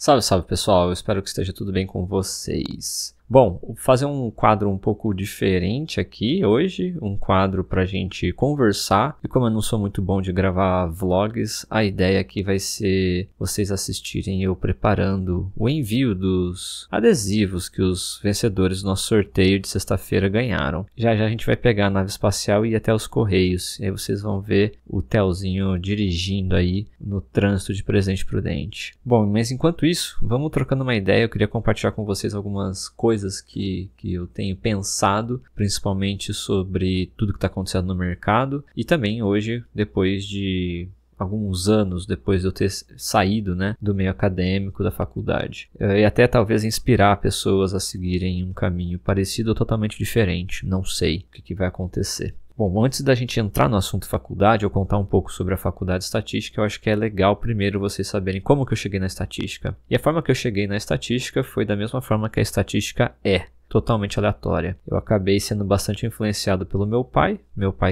Salve, salve pessoal, eu espero que esteja tudo bem com vocês. Bom, vou fazer um quadro um pouco diferente aqui hoje, um quadro pra gente conversar. E como eu não sou muito bom de gravar vlogs, a ideia aqui vai ser vocês assistirem eu preparando o envio dos adesivos que os vencedores do nosso sorteio de sexta-feira ganharam. Já já a gente vai pegar a nave espacial e ir até os Correios. E aí vocês vão ver o Telzinho dirigindo aí no trânsito de Presidente Prudente. Bom, mas enquanto isso, vamos trocando uma ideia. Eu queria compartilhar com vocês algumas coisas que eu tenho pensado, principalmente sobre tudo que está acontecendo no mercado. E também hoje, depois de alguns anos depois de eu ter saído, do meio acadêmico da faculdade. E até talvez inspirar pessoas a seguirem um caminho parecido ou totalmente diferente. Não sei o que vai acontecer. Bom, antes da gente entrar no assunto faculdade, eu contar um pouco sobre a faculdade de estatística, eu acho que é legal primeiro vocês saberem como que eu cheguei na estatística. E a forma que eu cheguei na estatística foi da mesma forma que a estatística é. Totalmente aleatória. Eu acabei sendo bastante influenciado pelo meu pai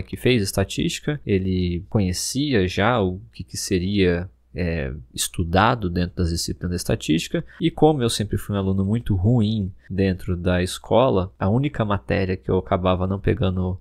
que fez estatística, ele conhecia já o que seria estudado dentro das disciplinas da estatística, e como eu sempre fui um aluno muito ruim dentro da escola, a única matéria que eu acabava não pegando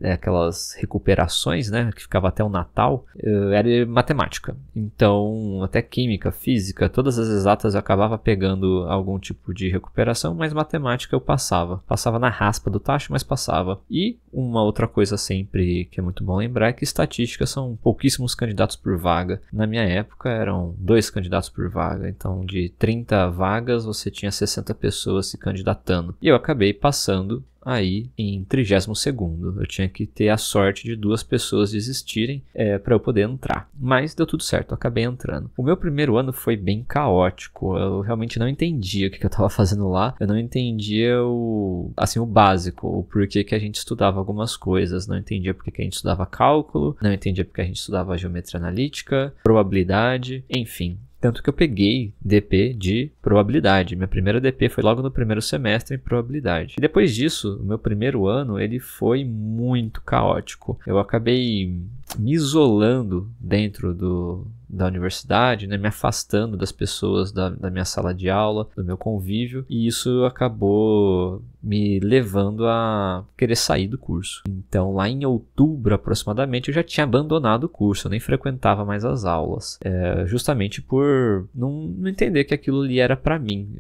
aquelas recuperações, que ficava até o Natal, era matemática. Então, até química, física, todas as exatas eu acabava pegando algum tipo de recuperação, mas matemática eu passava. Passava na raspa do tacho, mas passava. E uma outra coisa sempre que é muito bom lembrar é que estatística são pouquíssimos candidatos por vaga. Na minha época eram 2 candidatos por vaga, então de 30 vagas você tinha 60 pessoas se candidatando. E eu acabei passando aí em 32º. Eu tinha que ter a sorte de 2 pessoas desistirem para eu poder entrar. Mas deu tudo certo, eu acabei entrando. O meu primeiro ano foi bem caótico. Eu realmente não entendia o que eu estava fazendo lá. Eu não entendia o básico, o porquê que a gente estudava algumas coisas. Não entendia porque que a gente estudava cálculo, não entendia porque a gente estudava geometria analítica, probabilidade, enfim. Tanto que eu peguei DP de probabilidade. Minha primeira DP foi logo no primeiro semestre em probabilidade. E depois disso, o meu primeiro ano, ele foi muito caótico. Eu acabei me isolando dentro da universidade, me afastando das pessoas da minha sala de aula, do meu convívio, e isso acabou me levando a querer sair do curso. Então, lá em outubro aproximadamente, eu já tinha abandonado o curso, eu nem frequentava mais as aulas, justamente por não entender que aquilo ali era para mim.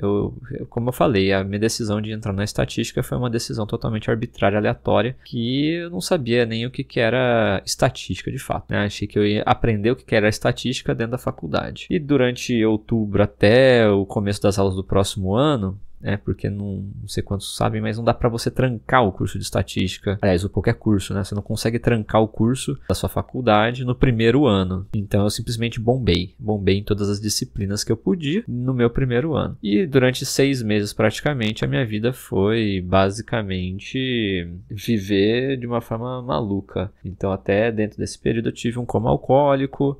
Como eu falei, a minha decisão de entrar na estatística foi uma decisão totalmente arbitrária, aleatória, que eu não sabia nem o que era estatística de fato. Achei que eu ia aprender o que era estatística dentro da faculdade. E durante outubro até o começo das aulas do próximo ano, porque não sei quantos sabem, mas não dá pra você trancar o curso de estatística, aliás, ou qualquer curso, você não consegue trancar o curso da sua faculdade no primeiro ano. Então eu simplesmente bombei em todas as disciplinas que eu podia no meu primeiro ano. E durante 6 meses praticamente a minha vida foi basicamente viver de uma forma maluca. Então até dentro desse período eu tive um coma alcoólico,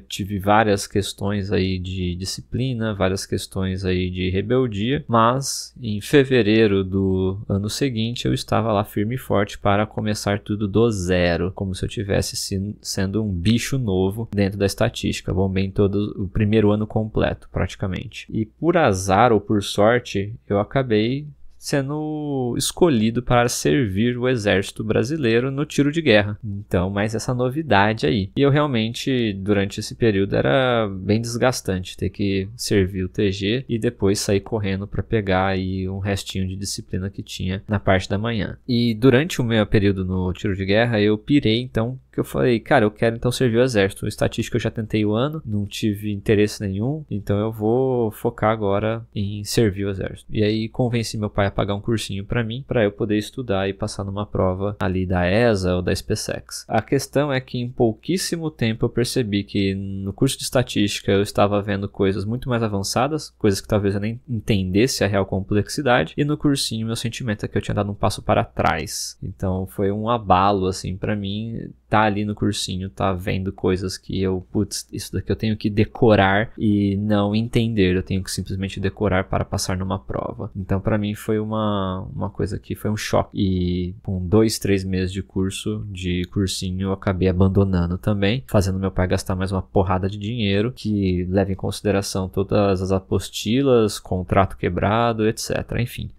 tive várias questões aí de disciplina, várias questões aí de rebeldia, mas em fevereiro do ano seguinte eu estava lá firme e forte para começar tudo do zero, como se eu tivesse sendo um bicho novo dentro da estatística. Bombei em todo o primeiro ano completo praticamente. E por azar ou por sorte eu acabei sendo escolhido para servir o exército brasileiro no tiro de guerra. Então, mais essa novidade aí. E eu realmente, durante esse período, era bem desgastante ter que servir o TG e depois sair correndo para pegar aí um restinho de disciplina que tinha na parte da manhã. E durante o meu período no tiro de guerra, eu pirei, então, que eu falei, cara, eu quero então servir o exército. Estatística eu já tentei o ano, não tive interesse nenhum, então eu vou focar agora em servir o exército. E aí convenci meu pai a pagar um cursinho para mim, para eu poder estudar e passar numa prova ali da ESA ou da SpaceX. A questão é que em pouquíssimo tempo eu percebi que no curso de estatística eu estava vendo coisas muito mais avançadas, coisas que talvez eu nem entendesse a real complexidade, e no cursinho meu sentimento é que eu tinha dado um passo para trás. Então foi um abalo assim para mim. tá ali no cursinho tá vendo coisas que putz, isso daqui eu tenho que decorar e não entender, eu tenho que simplesmente decorar para passar numa prova. Então para mim foi uma coisa que foi um choque, e com 2, 3 meses de cursinho eu acabei abandonando também, fazendo meu pai gastar mais uma porrada de dinheiro, que leva em consideração todas as apostilas, contrato quebrado, etc. Enfim,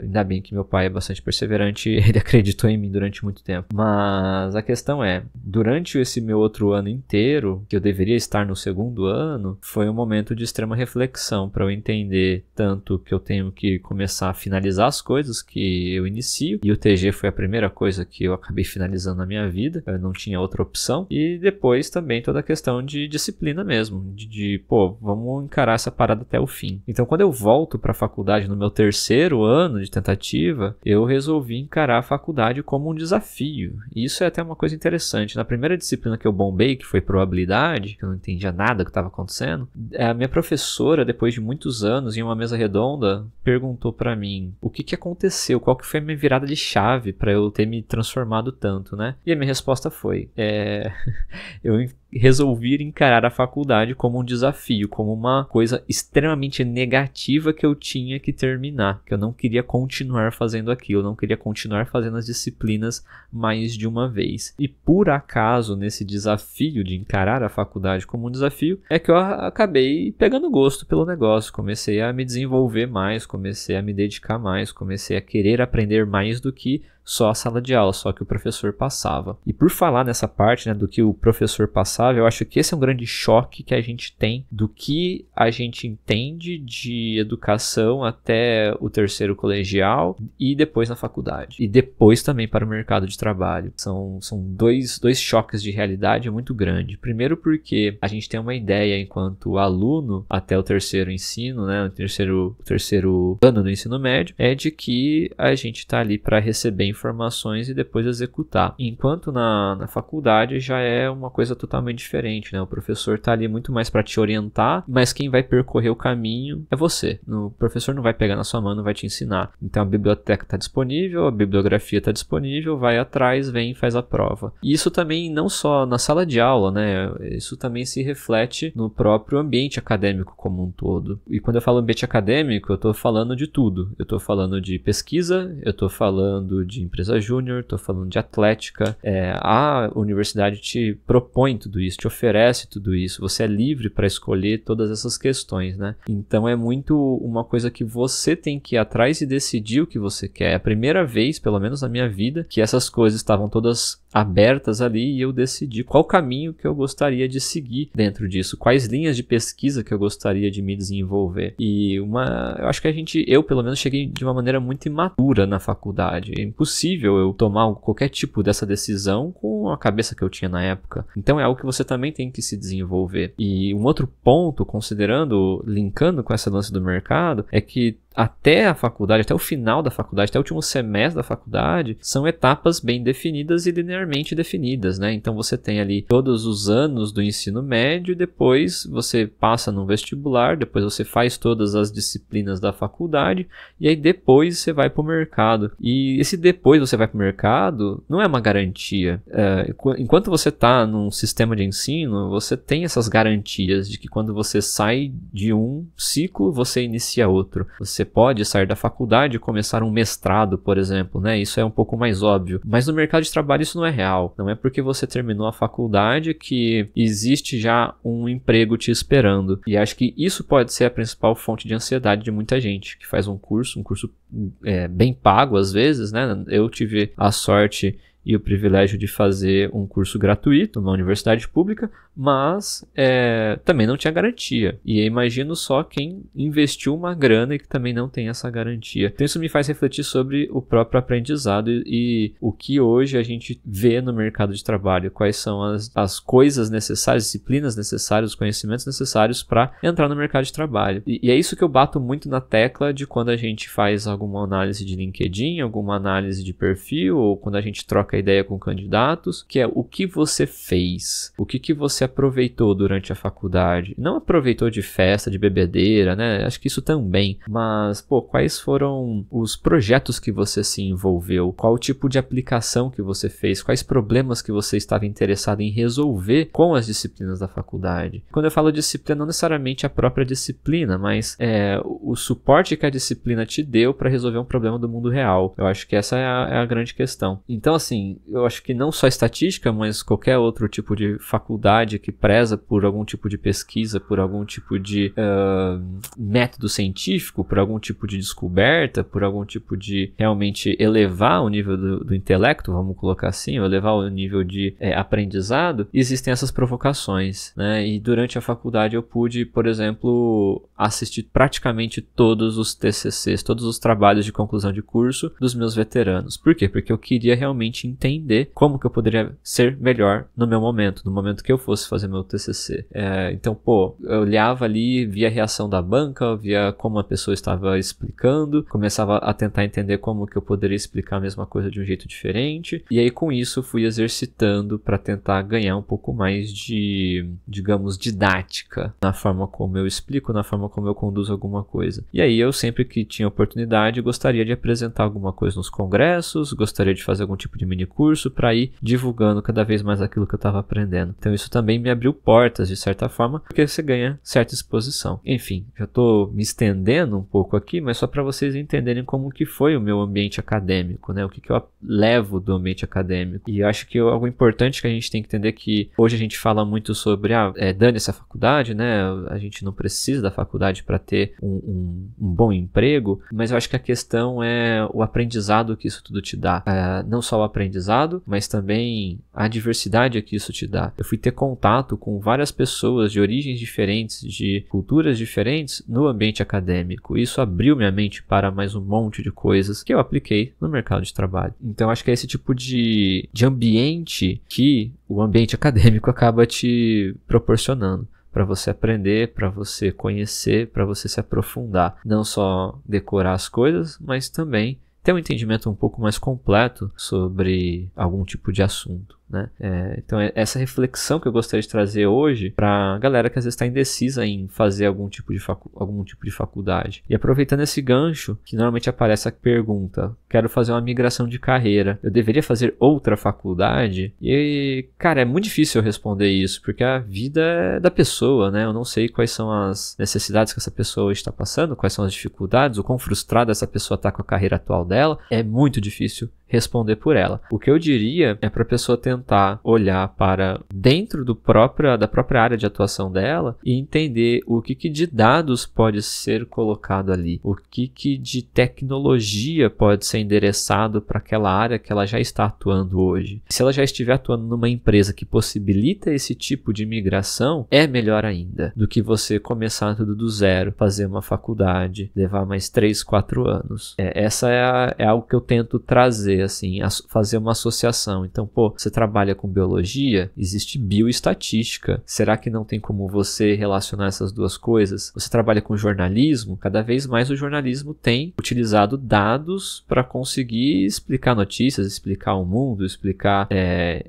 ainda bem que meu pai é bastante perseverante, ele acreditou em mim durante muito tempo. Mas a questão é, durante esse meu outro ano inteiro, que eu deveria estar no segundo ano, foi um momento de extrema reflexão para eu entender tanto que eu tenho que começar a finalizar as coisas que eu inicio, e o TG foi a primeira coisa que eu acabei finalizando na minha vida, eu não tinha outra opção, e depois também toda a questão de disciplina mesmo, pô, vamos encarar essa parada até o fim. Então quando eu volto para a faculdade no meu terceiro ano de tentativa, eu resolvi encarar a faculdade como um desafio, e isso é até uma coisa interessante. Na primeira disciplina que eu bombei, que foi probabilidade, que eu não entendia nada do que estava acontecendo, a minha professora, depois de muitos anos, em uma mesa redonda, perguntou para mim o que aconteceu, qual que foi a minha virada de chave para eu ter me transformado tanto, né? E a minha resposta foi, eu resolvi encarar a faculdade como um desafio, como uma coisa extremamente negativa que eu tinha que terminar, que eu não queria continuar fazendo aquilo, eu não queria continuar fazendo as disciplinas mais de uma vez. E por acaso, nesse desafio de encarar a faculdade como um desafio, é que eu acabei pegando gosto pelo negócio, comecei a me desenvolver mais, comecei a me dedicar mais, comecei a querer aprender mais do que só a sala de aula, só que o professor passava. E por falar nessa parte, né, do que o professor passava, eu acho que esse é um grande choque que a gente tem do que a gente entende de educação até o terceiro colegial e depois na faculdade. E depois também para o mercado de trabalho. São dois choques de realidade muito grandes. Primeiro porque a gente tem uma ideia enquanto aluno até o terceiro ensino, né, o terceiro ano do ensino médio, é de que a gente está ali para receber informações e depois executar. Enquanto na faculdade já é uma coisa totalmente diferente, né? O professor está ali muito mais para te orientar, mas quem vai percorrer o caminho é você. O professor não vai pegar na sua mão, não vai te ensinar. Então a biblioteca está disponível, a bibliografia está disponível, vai atrás, vem e faz a prova. E isso também não só na sala de aula, né? Isso também se reflete no próprio ambiente acadêmico como um todo. E quando eu falo ambiente acadêmico, eu estou falando de tudo. Eu estou falando de pesquisa, eu estou falando de empresa júnior, estou falando de atlética. A universidade te propõe tudo isso, te oferece tudo isso, você é livre para escolher todas essas questões, né? Então é muito uma coisa que você tem que ir atrás e decidir o que você quer. É a primeira vez, pelo menos na minha vida, que essas coisas estavam todas abertas ali e eu decidi qual caminho que eu gostaria de seguir dentro disso, quais linhas de pesquisa que eu gostaria de me desenvolver. E eu acho que eu pelo menos cheguei de uma maneira muito imatura na faculdade. É impossível eu tomar qualquer tipo dessa decisão com a cabeça que eu tinha na época. Então é algo que você também tem que se desenvolver. E um outro ponto, linkando com essa lance do mercado, é que até a faculdade, até o final da faculdade, até o último semestre da faculdade, são etapas bem definidas e linearmente definidas, né? Então você tem ali todos os anos do ensino médio, depois você passa no vestibular, depois você faz todas as disciplinas da faculdade, e aí depois você vai para o mercado. E esse depois você vai para o mercado não é uma garantia. Enquanto você está num sistema de ensino, você tem essas garantias de que quando você sai de um ciclo, você inicia outro. Você pode sair da faculdade e começar um mestrado, por exemplo, né? Isso é um pouco mais óbvio. Mas no mercado de trabalho isso não é real. Não é porque você terminou a faculdade que existe já um emprego te esperando. E acho que isso pode ser a principal fonte de ansiedade de muita gente que faz um curso bem pago às vezes, né? Eu tive a sorte e o privilégio de fazer um curso gratuito numa universidade pública, mas também não tinha garantia. E eu imagino só quem investiu uma grana e que também não tem essa garantia. Então isso me faz refletir sobre o próprio aprendizado e o que hoje a gente vê no mercado de trabalho, quais são as coisas necessárias, disciplinas necessárias, os conhecimentos necessários para entrar no mercado de trabalho. E é isso que eu bato muito na tecla de quando a gente faz alguma análise de LinkedIn, alguma análise de perfil, ou quando a gente troca troca ideia com candidatos, que é o que você fez, o que você aproveitou durante a faculdade. Não aproveitou de festa, de bebedeira, né? Acho que isso também, mas, quais foram os projetos que você se envolveu? Qual o tipo de aplicação que você fez? Quais problemas que você estava interessado em resolver com as disciplinas da faculdade? Quando eu falo disciplina, não necessariamente a própria disciplina, mas o suporte que a disciplina te deu para resolver um problema do mundo real. Eu acho que essa é a grande questão. Então, assim, eu acho que não só estatística, mas qualquer outro tipo de faculdade que preza por algum tipo de pesquisa, por algum tipo de método científico, por algum tipo de descoberta, por algum tipo de realmente elevar o nível do intelecto, vamos colocar assim, ou elevar o nível de aprendizado, existem essas provocações, né? E durante a faculdade eu pude, por exemplo, assistir praticamente todos os TCCs, todos os trabalhos de conclusão de curso dos meus veteranos. Por quê? Porque eu queria realmente entender como que eu poderia ser melhor no meu momento, no momento que eu fosse fazer meu TCC. Então, eu olhava ali, via a reação da banca, via como a pessoa estava explicando, começava a tentar entender como que eu poderia explicar a mesma coisa de um jeito diferente, e aí com isso fui exercitando para tentar ganhar um pouco mais de, digamos, didática na forma como eu explico, na forma como eu conduzo alguma coisa. E aí eu sempre que tinha oportunidade gostaria de apresentar alguma coisa nos congressos, gostaria de fazer algum tipo de mini curso para ir divulgando cada vez mais aquilo que eu estava aprendendo. Então isso também me abriu portas de certa forma, porque você ganha certa exposição. Enfim, já estou me estendendo um pouco aqui, mas só para vocês entenderem como que foi o meu ambiente acadêmico, né? O que eu levo do ambiente acadêmico. E eu acho que algo importante que a gente tem que entender é que hoje a gente fala muito sobre dane-se a faculdade, né? A gente não precisa da faculdade para ter um bom emprego, mas eu acho que a questão é o aprendizado que isso tudo te dá. Não só o aprendizado, mas também a diversidade que isso te dá. Eu fui ter contato com várias pessoas de origens diferentes, de culturas diferentes no ambiente acadêmico. Isso abriu minha mente para mais um monte de coisas que eu apliquei no mercado de trabalho. Então acho que é esse tipo de ambiente que o ambiente acadêmico acaba te proporcionando, para você aprender, para você conhecer, para você se aprofundar. Não só decorar as coisas, mas também ter um entendimento um pouco mais completo sobre algum tipo de assunto, né? Então essa reflexão que eu gostaria de trazer hoje para a galera que às vezes está indecisa em fazer algum tipo de faculdade. E aproveitando esse gancho, que normalmente aparece a pergunta: quero fazer uma migração de carreira, eu deveria fazer outra faculdade? E, cara, é muito difícil eu responder isso, porque a vida é da pessoa, né? Eu não sei quais são as necessidades que essa pessoa está passando, quais são as dificuldades, o quão frustrada essa pessoa está com a carreira atual dela. É muito difícil responder por ela. O que eu diria é para a pessoa tentar olhar para dentro da própria área de atuação dela e entender o que de dados pode ser colocado ali, o que de tecnologia pode ser endereçado para aquela área que ela já está atuando hoje. Se ela já estiver atuando numa empresa que possibilita esse tipo de migração, é melhor ainda do que você começar tudo do zero, fazer uma faculdade, levar mais 3, 4 anos. Essa é algo que eu tento trazer, assim, fazer uma associação. Então, você trabalha com biologia, existe bioestatística. Será que não tem como você relacionar essas duas coisas? Você trabalha com jornalismo, cada vez mais o jornalismo tem utilizado dados para conseguir explicar notícias, explicar o mundo, explicar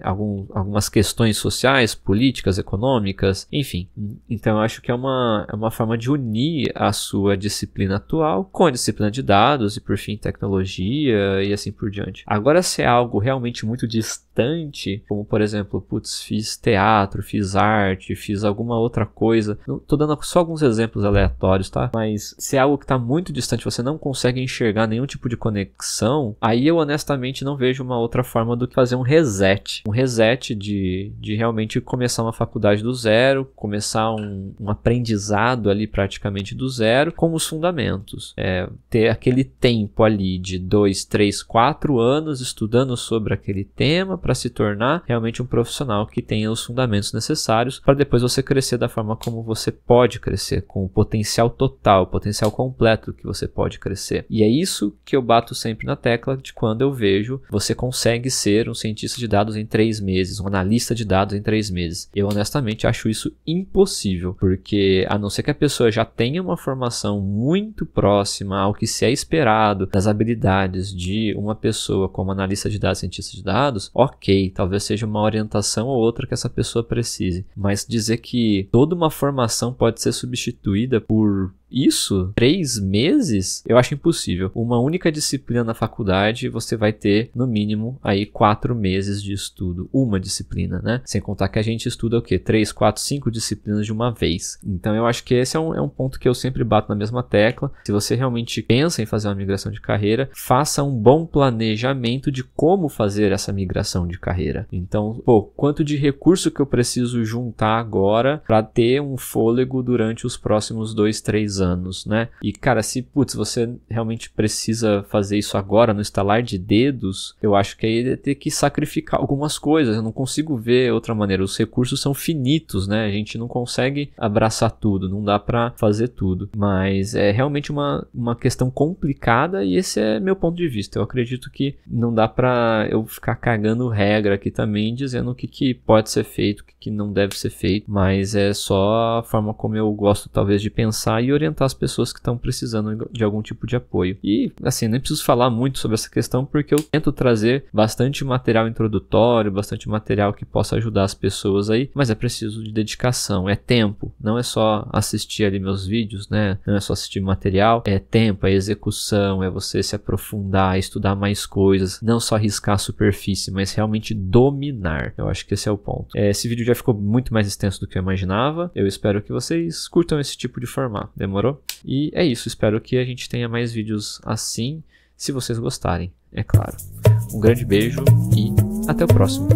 algumas questões sociais, políticas, econômicas, enfim. Então, eu acho que é uma forma de unir a sua disciplina atual com a disciplina de dados e, por fim, tecnologia e assim por diante. Agora, se é algo realmente muito distante, como por exemplo, fiz teatro, fiz arte, fiz alguma outra coisa, tô dando só alguns exemplos aleatórios, tá? Mas se é algo que tá muito distante, você não consegue enxergar nenhum tipo de conexão, aí eu honestamente não vejo uma outra forma do que fazer um reset. Um reset de realmente começar uma faculdade do zero, começar um aprendizado ali praticamente do zero, com os fundamentos. Ter aquele tempo ali de 2, 3, 4 anos estudando sobre aquele tema, para se tornar realmente um profissional que tenha os fundamentos necessários para depois você crescer da forma como você pode crescer, com o potencial total, o potencial completo que você pode crescer. E é isso que eu bato sempre na tecla de quando eu vejo você consegue ser um cientista de dados em 3 meses, um analista de dados em 3 meses. Eu honestamente acho isso impossível, porque a não ser que a pessoa já tenha uma formação muito próxima ao que se é esperado das habilidades de uma pessoa como analista de dados, cientista de dados, ok, talvez seja uma orientação ou outra que essa pessoa precise, mas dizer que toda uma formação pode ser substituída por isso, 3 meses, eu acho impossível. Uma única disciplina na faculdade, você vai ter, no mínimo, aí 4 meses de estudo. Uma disciplina, né? Sem contar que a gente estuda o quê? 3, 4, 5 disciplinas de uma vez. Então, eu acho que esse é um ponto que eu sempre bato na mesma tecla. Se você realmente pensa em fazer uma migração de carreira, faça um bom planejamento de como fazer essa migração de carreira. Então, quanto de recurso que eu preciso juntar agora para ter um fôlego durante os próximos 2, 3 anos, né? E, cara, se, você realmente precisa fazer isso agora, no estalar de dedos, eu acho que aí ia ter que sacrificar algumas coisas. Eu não consigo ver outra maneira. Os recursos são finitos, né? A gente não consegue abraçar tudo, não dá pra fazer tudo. Mas é realmente uma questão complicada e esse é meu ponto de vista. Eu acredito que não dá pra eu ficar cagando regra aqui também, dizendo o que pode ser feito, o que não deve ser feito, mas é só a forma como eu gosto, talvez, de pensar e orientar as pessoas que estão precisando de algum tipo de apoio. E, assim, nem preciso falar muito sobre essa questão porque eu tento trazer bastante material introdutório, bastante material que possa ajudar as pessoas aí, mas é preciso de dedicação, é tempo, não é só assistir ali meus vídeos, né? Não é só assistir material, é tempo, é execução, é você se aprofundar, estudar mais coisas, não só riscar a superfície, mas realmente dominar. Eu acho que esse é o ponto. Esse vídeo já ficou muito mais extenso do que eu imaginava, eu espero que vocês curtam esse tipo de formato. Demorou? E é isso, espero que a gente tenha mais vídeos assim, se vocês gostarem, é claro. Um grande beijo e até o próximo.